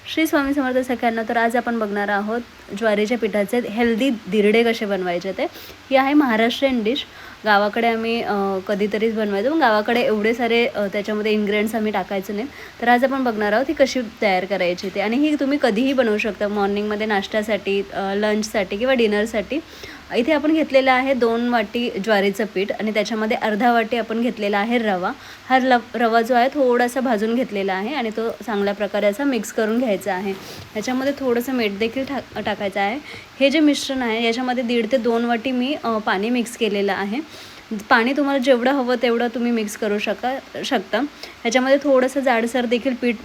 श्री स्वामी समर्थ सगळ्यांना. तर आज आपण बघणार आहोत ज्वारीच्या पिठाचे हेल्दी दिरडे कसे बनवायचे ते. ही आहे महाराष्ट्रीयन डिश. गावाकडे आम्ही कधीतरीच बनवायचो, पण गावाकडे एवढे सारे त्याच्यामध्ये इन्ग्रेडियंट्स आम्ही टाकायचो नाही. तर आज आपण बघणार आहोत ही कशी तयार करायची ते. आणि ही तुम्ही कधीही बनवू शकता, मॉर्निंगमध्ये नाश्त्यासाठी, लंचसाठी किंवा डिनरसाठी. इथे आपण घेतलेलं आहे 2 वाटी ज्वारीचं पीठ आणि त्याच्यामध्ये अर्धा वाटी आपण घेतलेला आहे रवा. हा रवा जो आहे थोडासा भाजून घेतलेला आहे आणि तो चांगल्या प्रकारे असा मिक्स करून घ्यायचा आहे. ह्याच्यामध्ये थोडंसं मीठ देखील टाकायचं आहे. हे जे मिश्रण आहे याच्यामध्ये 1.5 ते 2 वाटी मी पाणी मिक्स केलेलं आहे. पाणी तुम्हाला जेवढं हवं तेवढं तुम्ही मिक्स करू शकता. ह्याच्यामध्ये थोडंसं जाडसर देखील पीठ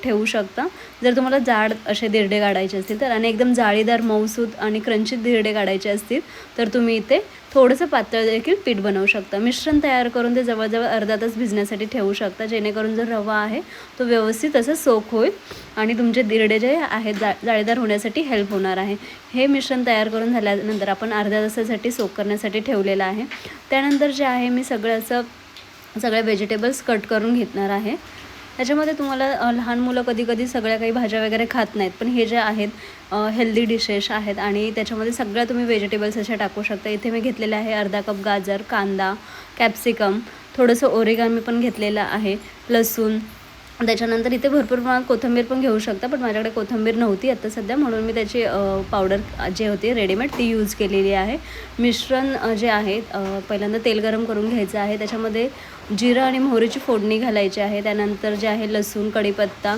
ठेवू शकता जर तुम्हाला जाड असे दिरडे काढायचे असतील तर. आणि एकदम जाळीदार मऊसूद आणि क्रंची दिरडे काढायचे असतील तर तुम्ही इथे थोडंसं पातळ देखील पीठ बनवू शकता. मिश्रण तयार करून ते जवळजवळ अर्धा तास भिजण्यासाठी ठेवू शकता, जेणेकरून जो रवा आहे तो व्यवस्थित असं सोक होईल आणि तुमचे दिरडे जे आहेत जाळीदार होण्यासाठी हेल्प होणार आहे. हे मिश्रण तयार करून झाल्यानंतर आपण अर्ध्या तासासाठी सोक करण्यासाठी ठेवलेलं आहे. त्यानंतर जे आहे मी सगळे व्हेजिटेबल्स कट करून घेणार आहे. त्याच्यामध्ये तुम्हाला लहान मुलं कधी सगळ्या काही भाज्या वगैरे खात नाहीत, पण हे जे आहेत हेल्दी डिशेस आहेत आणि त्याच्यामध्ये सगळ्या तुम्ही व्हेजिटेबल्स अशा टाकू शकता. इथे मी घेतलेलं आहे अर्धा कप गाजर, कांदा, कॅप्सिकम, थोडंसं ओरिगामी पण घेतलेलं आहे, लसूण. त्याच्यानंतर इथे भरपूर प्रमाणात कोथिंबीर पण घेऊ शकता, पण माझ्याकडे कोथिंबीर नव्हती आता सध्या, म्हणून मी त्याची पावडर जे होती रेडीमेड ती यूज केलेली आहे. मिश्रण जे आहे पहिल्यांदा तेल गरम करून घ्यायचं आहे. त्याच्यामध्ये जिरं आणि मोहरीची फोडणी घालायची आहे. त्यानंतर जे आहे लसूण, कढीपत्ता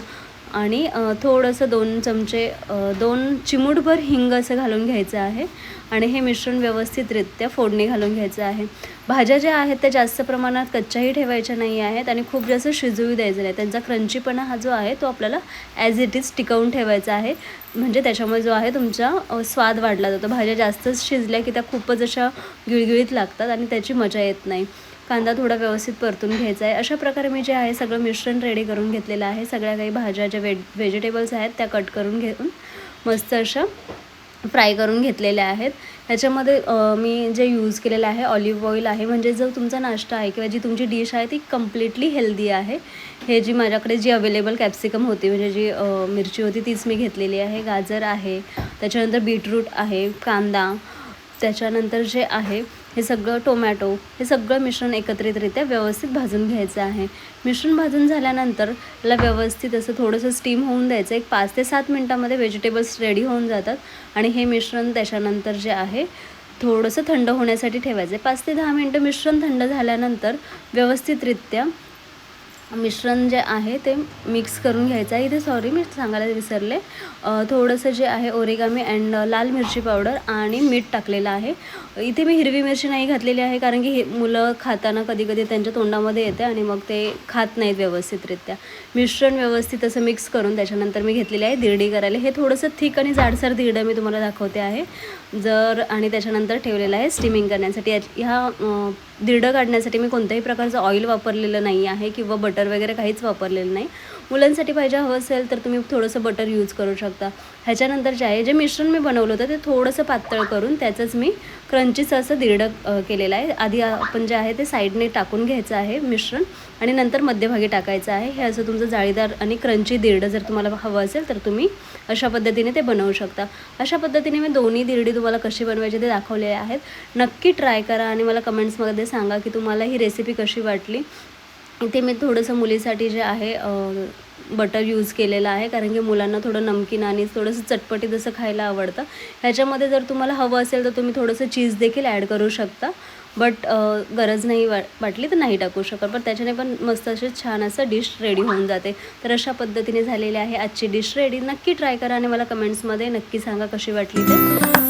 आणि थोडंसं 2 चिमूटभर हिंग असं घालून घ्यायचं आहे आणि हे मिश्रण व्यवस्थितरित्या फोडणी घालून घ्यायचं आहे. भाज्या ज्या आहेत त्या जास्त प्रमाणात कच्च्याही ठेवायच्या नाही आहेत आणि खूप जास्त शिजवू द्यायचं नाही. त्यांचा क्रंचीपणा हा जो आहे तो आपल्याला ॲज इट इज टिकवून ठेवायचा आहे, म्हणजे त्याच्यामुळे जो आहे तुमचा स्वाद वाढला जातो. भाज्या जास्तच शिजल्या की त्या खूपच अशा गिळगिळीत लागतात आणि त्याची मजा येत नाही. कांदा थोडा व्यवस्थित परतून घ्यायचा आहे. अशा प्रकारे मी जे आहे सगळं मिश्रण रेडी करून घेतलेलं आहे. सगळ्या काही भाज्या ज्या व्हेजिटेबल्स आहेत त्या कट करून घेऊन मस्त अशा फ्राय करून घेतलेल्या आहेत. ह्याच्यामध्ये मी जे यूज केलेलं आहे ऑलिव्ह ऑइल आहे, म्हणजे जो तुमचा नाश्ता आहे किंवा जी तुमची डिश आहे ती कम्प्लिटली हेल्दी आहे. हे जी माझ्याकडे जी अवेलेबल कॅप्सिकम होती, म्हणजे जी मिरची होती तीच मी घेतलेली आहे. गाजर आहे, त्याच्यानंतर बीटरूट आहे, कांदा, त्याच्यानंतर जे आहे हे सगळं टोमॅटो, हे सगळं मिश्रण एकत्रितरित्या व्यवस्थित भाजून घ्यायचं आहे. मिश्रण भाजून झाल्यानंतर त्याला व्यवस्थित असं थोडंसं स्टीम होऊन द्यायचं. एक 5 ते 7 मिनटामध्ये व्हेजिटेबल्स रेडी होऊन जातात आणि हे मिश्रण त्याच्यानंतर जे आहे थोडंसं थंड होण्यासाठी ठेवायचं आहे. 5 ते 10 मिनटं मिश्रण थंड झाल्यानंतर व्यवस्थितरित्या मिश्रण जे आहे ते मिक्स करून घ्यायचं आहे. इथे मी सांगायला विसरले, थोडंसं जे आहे ओरिगामी अँड लाल मिरची पावडर आणि मीठ टाकलेलं आहे. इथे मी हिरवी मिरची नाही घातलेली आहे, कारण की हे मुलं खाताना कधी त्यांच्या तोंडामध्ये येते आणि मग ते खात नाहीत व्यवस्थितरित्या. मिश्रण व्यवस्थित असं मिक्स करून त्याच्यानंतर मी घेतलेले आहे दिरडी करायला. हे थोडंसं थिक आणि जाडसर दिरडं मी तुम्हाला दाखवते आहे आणि त्याच्यानंतर ठेवलेलं आहे स्टीमिंग करण्यासाठी. ह्या दिरडं काढण्यासाठी मी कोणत्याही प्रकारचं ऑइल वापरलेलं नाही आहे किंवा बटर वगैरे काहीच वापरलेलं नाही. मुलांसाठी पाहिजे हवं असेल तर तुम्ही थोडंसं बटर यूज करू शकता. ह्याच्यानंतर जे मिश्रण मी बनवलं होतं ते थोडंसं पातळ करून त्याचंच मी क्रंचीचं असं दिरडं केलेलं आहे. आधी आपण जे आहे ते साईडने टाकून घ्यायचं आहे मिश्रण आणि नंतर मध्यभागी टाकायचं आहे. हे असं तुमचं जाळीदार आणि क्रंची दिरडं जर तुम्हाला हवं असेल तर तुम्ही अशा पद्धतीने ते बनवू शकता. अशा पद्धतीने मी दोन्ही दिरडी तुम्हाला कशी बनवायची ते दाखवले आहेत. नक्की ट्राय करा आणि मला कमेंट्समध्ये सांगा की तुम्हाला ही रेसिपी कशी वाटली. इथे मी थोडंसं मुलीसाठी जे आहे बटर यूज केलेलं आहे, कारण की मुलांना थोडं नमकीन आणि थोडंसं चटपटीत असं खायला आवडतं. ह्याच्यामध्ये जर तुम्हाला हवं असेल तर तुम्ही थोडंसं चीज देखील ॲड करू शकता, बट गरज नाही वाटली तर नाही टाकू शकत. पण त्याच्याने पण मस्त असे छान असं डिश रेडी होऊन जाते. तर अशा पद्धतीने झालेली आहे आजची डिश रेडी. नक्की ट्राय करा आणि मला कमेंट्समध्ये नक्की सांगा कशी वाटली ते.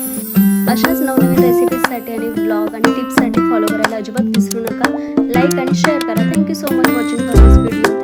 अशाच नवनवीन रेसिपीजसाठी आणि ब्लॉग आणि टिप्ससाठी फॉलो करायला अजिबात विसरू नका. लाईक आणि शेअर करा. Thank you so much watching for this video.